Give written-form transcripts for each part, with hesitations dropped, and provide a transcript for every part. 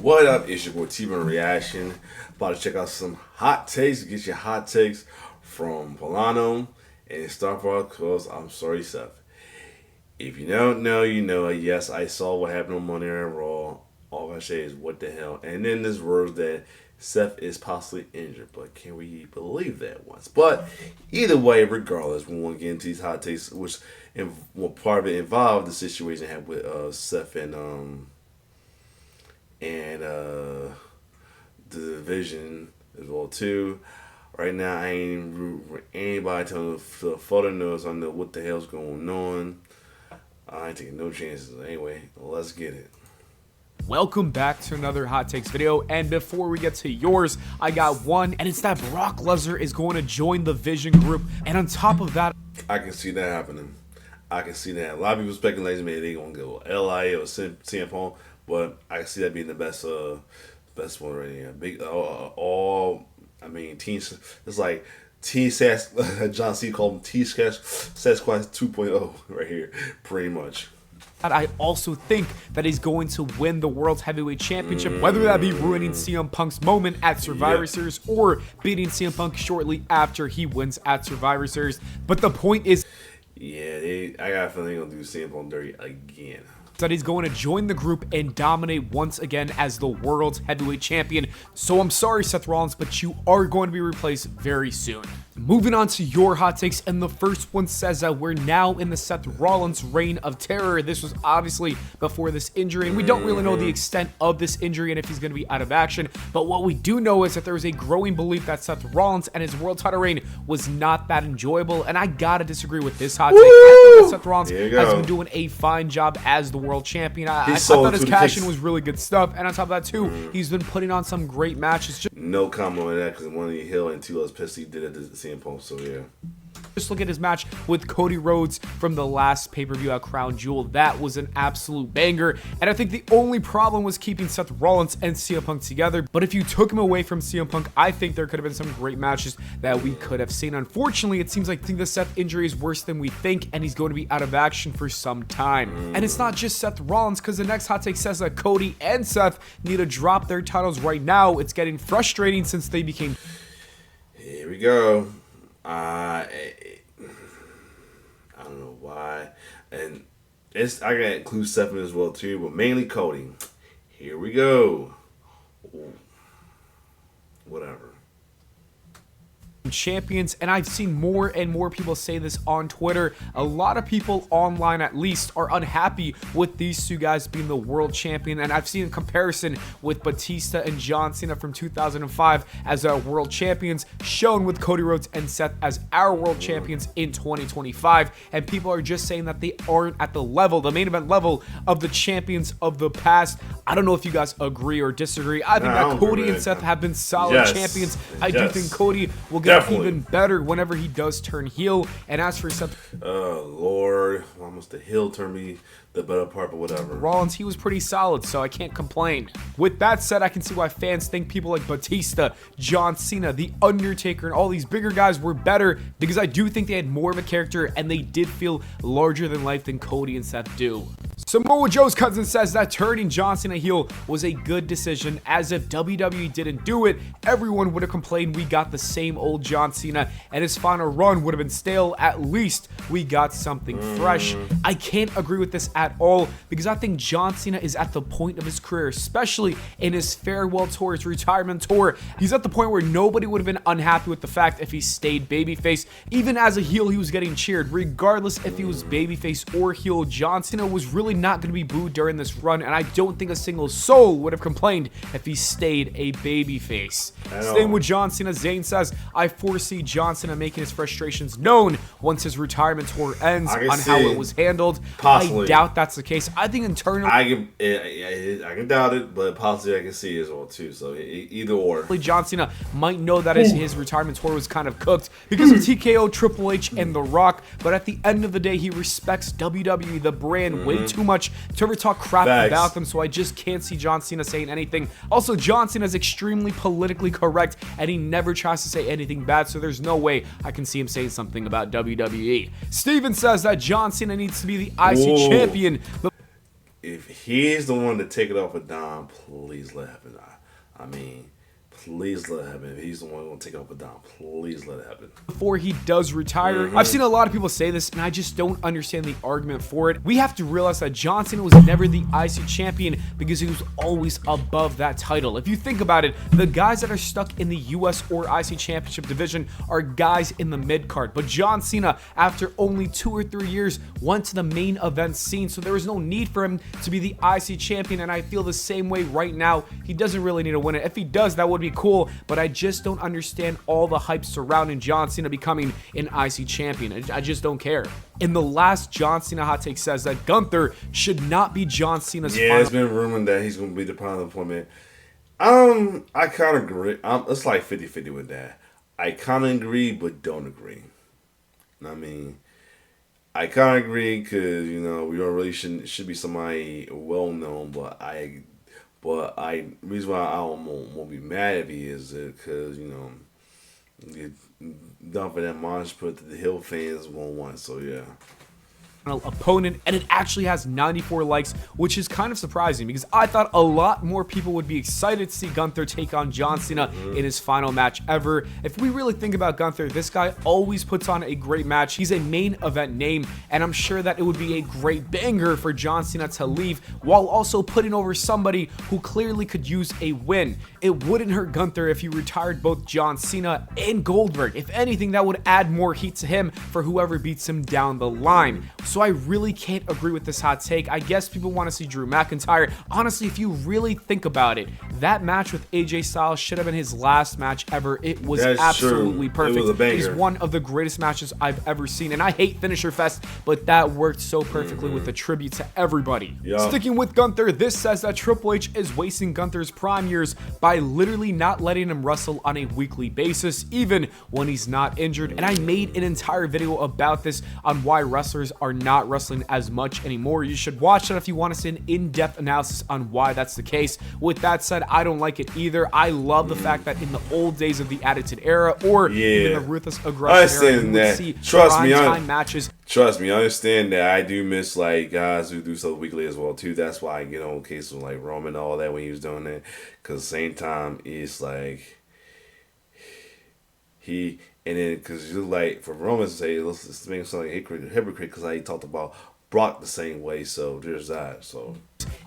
What up? It's your boy T-Bone Reaction. About to check out some hot takes. Get your hot takes from Pllana and Starfall because I'm sorry, Seth. If you don't know, you know. Yes, I saw what happened on Monday Night Raw. All I say is what the hell. And then there's words that Seth is possibly injured, but can we believe that once? But either way, regardless, we want to get into these hot takes, which part of it involved the situation I had with Seth and the division as well too. Right now, I ain't rooting for anybody telling the photo knows I know what the hell's going on. I ain't taking no chances. Anyway, let's get it. Welcome back to another Hot Takes video, and before we get to yours, I got one, and it's that Brock Lesnar is going to join the Vision group, and on top of that, I can see that happening. I can see that. A lot of people speculating maybe they're going to go LIA or CM Punk, but I can see that being the best one right here. Big, it's like John C. called him Sasquatch 2.0 right here, pretty much. I also think that he's going to win the World Heavyweight Championship, whether that be ruining CM Punk's moment at Survivor Series or beating CM Punk shortly after he wins at Survivor Series. But the point is, I got a feeling they're going to do CM Punk dirty again. That he's going to join the group and dominate once again as the World Heavyweight Champion. So I'm sorry, Seth Rollins, but you are going to be replaced very soon. Moving on to your hot takes, and the first one says that we're now in the Seth Rollins reign of terror. This was obviously before this injury, and we don't really know the extent of this injury and if he's going to be out of action. But what we do know is that there is a growing belief that Seth Rollins and his world title reign was not that enjoyable, and I gotta disagree with this hot take. I think that Seth Rollins has been doing a fine job as the world champion. I thought his cash-in was really good stuff, and on top of that too, he's been putting on some great matches. No comment on that because one of the Hill and two pissed he did it to CM Punk, so yeah. Just look at his match with Cody Rhodes from the last pay-per-view at Crown Jewel. That was an absolute banger, and I think the only problem was keeping Seth Rollins and CM Punk together. But if you took him away from CM Punk, I think there could have been some great matches that we could have seen. Unfortunately, it seems like the Seth injury is worse than we think, and he's going to be out of action for some time. And it's not just Seth Rollins, because the next hot take says that Cody and Seth need to drop their titles right now. It's getting frustrating since they became... Here we go. I don't know why, and I gotta include Seth as well too, but mainly Cody. Here we go. Whatever. Champions, and I've seen more and more people say this on Twitter. A lot of people online, at least, are unhappy with these two guys being the world champion, and I've seen a comparison with Batista and John Cena from 2005 as our world champions, shown with Cody Rhodes and Seth as our world champions in 2025, and people are just saying that they aren't at the level, the main event level, of the champions of the past. I don't know if you guys agree or disagree. I think that Cody and Seth have been solid champions. I do think Cody will get even better whenever he does turn heel. And as for Seth, Lord, almost the heel turned me the better part, but whatever. Rollins, he was pretty solid, so I can't complain. With that said, I can see why fans think people like Batista, John Cena, The Undertaker, and all these bigger guys were better, because I do think they had more of a character and they did feel larger than life than Cody and Seth do. Samoa Joe's cousin says that turning John Cena heel was a good decision, as if WWE didn't do it, everyone would have complained we got the same old John Cena and his final run would have been stale. At least we got something fresh. I can't agree with this at all, because I think John Cena is at the point of his career, especially in his farewell tour, his retirement tour. He's at the point where nobody would have been unhappy with the fact if he stayed babyface. Even as a heel, he was getting cheered. Regardless if he was babyface or heel, John Cena was really not going to be booed during this run, and I don't think a single soul would have complained if he stayed a babyface. Staying with John Cena, Zayn says, I foresee John Cena making his frustrations known once his retirement tour ends on how it was handled. Possibly. I doubt that's the case. I think internally, I can doubt it, but possibly I can see it as well too. So either or. John Cena might know that his retirement tour was kind of cooked because of TKO, Triple H, and The Rock, but at the end of the day, he respects WWE, the brand, way too much to ever talk crap about them, so I just can't see John Cena saying anything. Also, John Cena is extremely politically correct, and he never tries to say anything bad, so there's no way I can see him saying something about WWE. Steven says that John Cena needs to be the IC champion. If he's the one to take it off of Dom. Please let it happen. I mean, please let it happen. If he's the one going to take it off of Dom, please let it happen. Before he does retire. I've seen a lot of people say this, and I just don't understand the argument for it. We have to realize that John Cena was never the IC champion because he was always above that title. If you think about it, the guys that are stuck in the US or IC championship division are guys in the mid card. But John Cena, after only 2 or 3 years, went to the main event scene, so there was no need for him to be the IC champion, and I feel the same way right now. He doesn't really need to win it. If he does, that would be cool, but I just don't understand all the hype surrounding John Cena becoming an IC champion. I just don't care. In the last John Cena hot take says that Gunther should not be John Cena's final. It's been rumored that he's going to be the final appointment. I kind of agree. It's like 50-50 with that. I kind of agree, but don't agree. I mean, I kind of agree because, you know, we don't really should be somebody well known, but reason why I won't be mad if he is because, you know, done for that monster put that the Hill fans won't want. So yeah. Opponent, and it actually has 94 likes, which is kind of surprising because I thought a lot more people would be excited to see Gunther take on John Cena in his final match ever. If we really think about Gunther, this guy always puts on a great match. He's a main event name, and I'm sure that it would be a great banger for John Cena to leave while also putting over somebody who clearly could use a win. It wouldn't hurt Gunther if he retired both John Cena and Goldberg. If anything, that would add more heat to him for whoever beats him down the line. So I really can't agree with this hot take. I guess people want to see Drew McIntyre. Honestly, if you really think about it, that match with AJ Styles should have been his last match ever. It was absolutely perfect. It was a banger. It is one of the greatest matches I've ever seen. And I hate Finisher Fest, but that worked so perfectly with the tribute to everybody. Yeah. Sticking with Gunther, this says that Triple H is wasting Gunther's prime years by literally not letting him wrestle on a weekly basis, even when he's not injured. And I made an entire video about this on why wrestlers are not wrestling as much anymore. You should watch that if you want to see an in-depth analysis on why that's the case. With that said, I don't like it either. I love the fact that in the old days of the Attitude Era or even the Ruthless Aggression era, you would see prime-time matches. Trust me, I understand that. I do miss like guys who do stuff weekly as well too. That's why I get on cases like Roman and all that when he was doing that. Because at the same time, it's like and then, because you like, for Roman to say, let's make him sound like a hypocrite, because I talked about Brock the same way, so there's that. So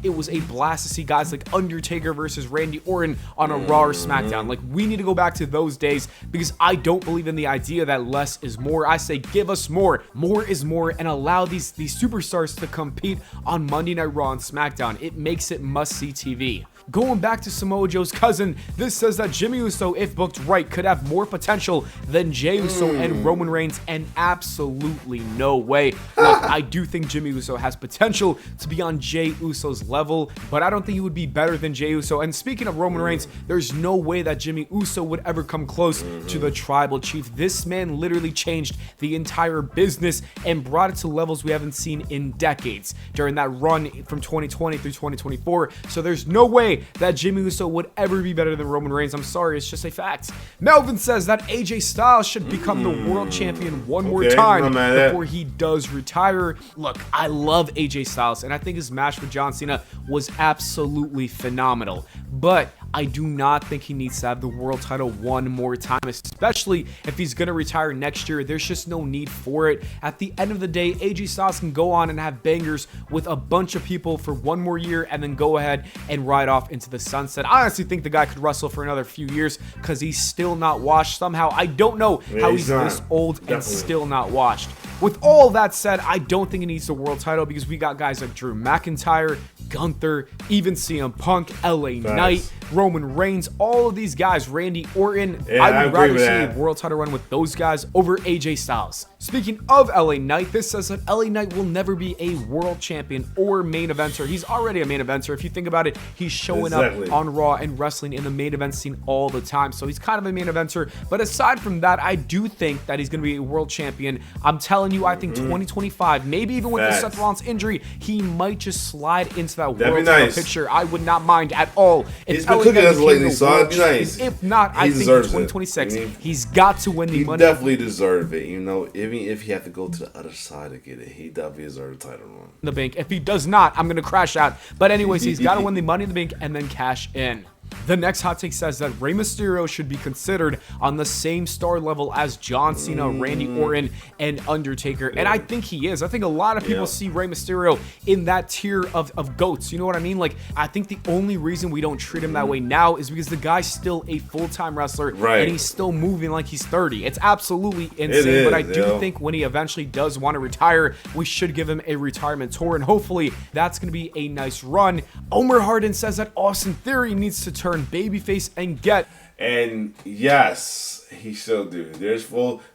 it was a blast to see guys like Undertaker versus Randy Orton on a Raw or SmackDown. Like, we need to go back to those days because I don't believe in the idea that less is more. I say give us more. More is more, and allow these superstars to compete on Monday Night Raw and SmackDown. It makes it must-see TV. Going back to Samoa Joe's cousin, this says that Jimmy Uso, if booked right, could have more potential than Jey Uso and Roman Reigns, and absolutely no way. Look, I do think Jimmy Uso has potential to be on Jey Uso's level, but I don't think he would be better than Jey Uso. And speaking of Roman Reigns, there's no way that Jimmy Uso would ever come close to the Tribal Chief. This man literally changed the entire business and brought it to levels we haven't seen in decades during that run from 2020 through 2024. So there's no way that Jimmy Uso would ever be better than Roman Reigns. I'm sorry, it's just a fact. Melvin says that AJ Styles should become the world champion one more time before he does retire. Look, I love AJ Styles, and I think his match with John Cena was absolutely phenomenal. But I do not think he needs to have the world title one more time, especially if he's going to retire next year. There's just no need for it. At the end of the day, AJ Styles can go on and have bangers with a bunch of people for one more year and then go ahead and ride off into the sunset. I honestly think the guy could wrestle for another few years because he's still not washed somehow. I don't know how he's this old and still not washed. With all that said, I don't think he needs the world title because we got guys like Drew McIntyre, Gunther, even CM Punk, LA Knight, Roman Reigns, all of these guys, Randy Orton. I would rather see a world title run with those guys over AJ Styles. Speaking of LA Knight, this says that LA Knight will never be a world champion or main eventer. He's already a main eventer. If you think about it, he's showing up on Raw and wrestling in the main event scene all the time. So he's kind of a main eventer. But aside from that, I do think that he's going to be a world champion. I'm telling you, I think 2025, maybe even with the Seth Rollins injury, he might just slide into that world title picture. I would not mind at all if LA telling cooking that us he lately, became the so I'd world be champion. nice. If not, He I think in deserves it. 2026, I mean, he's got to win the He money. definitely deserved it. You know, even if he had to go to the other side to get it, he definitely deserved the title run. The bank. If he does not, I'm gonna crash out. But anyways, he's got to win the Money in the Bank and then cash in. The next hot take says that Rey Mysterio should be considered on the same star level as John Cena, Randy Orton, and Undertaker. And I think he is. I think a lot of people see Rey Mysterio in that tier of GOATs. You know what I mean? Like, I think the only reason we don't treat him that way now is because the guy's still a full-time wrestler, and he's still moving like he's 30. It's absolutely insane, but I do think when he eventually does want to retire, we should give him a retirement tour, and hopefully that's going to be a nice run. Omer Hardin says that Austin Theory needs to turn babyface and get. And yes, he still do.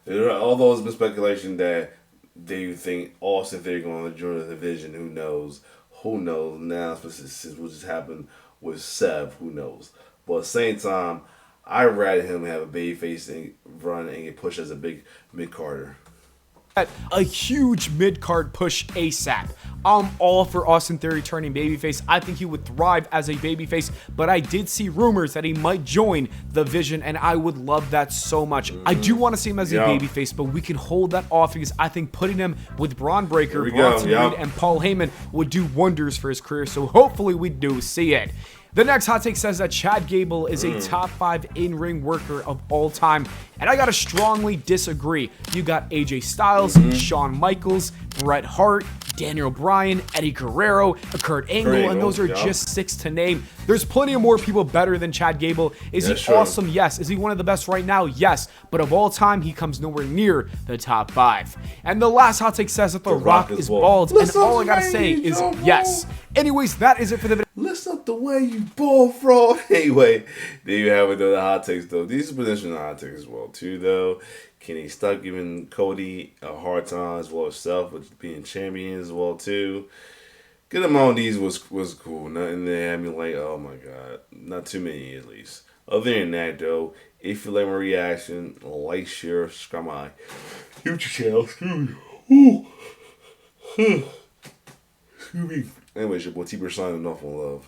There are all those speculation that they think Austin Theory going to join the division. Who knows? Who knows? Now, since what just happened with Seth, who knows? But at the same time, I'd rather him have a babyface run and get pushed as a big mid-carder. A huge mid-card push ASAP. I'm all for Austin Theory turning babyface. I think he would thrive as a babyface, but I did see rumors that he might join the Vision, and I would love that so much. I do want to see him as a babyface, but we can hold that off because I think putting him with Braun Breaker, Bronson Reed, and Paul Heyman would do wonders for his career, so hopefully we do see it. The next hot take says that Chad Gable is a top 5 in-ring worker of all time, and I gotta strongly disagree. You got AJ Styles, Shawn Michaels, Bret Hart, Daniel Bryan, Eddie Guerrero, Kurt Angle, and those are just 6 to name. There's plenty of more people better than Chad Gable. Is he awesome? Yes. Is he one of the best right now? Yes. But of all time, he comes nowhere near the top 5. And the last hot take says that The Rock is bald, and all I gotta say is yes. Anyways, that is it for the video. Listen up the way you bald, bro. Anyway, there you have it, though. The hot takes, though. These are potential hot takes as well, too, though. Can he stop giving Cody a hard time as well as Seth with being champion as well, too? Get him on these was cool. Nothing that had me like, oh my god. Not too many, at least. Other than that, though, if you like my reaction, like, share, subscribe my YouTube channel. Excuse me. Excuse me. Anyways, your boy T-Bird signing off on love.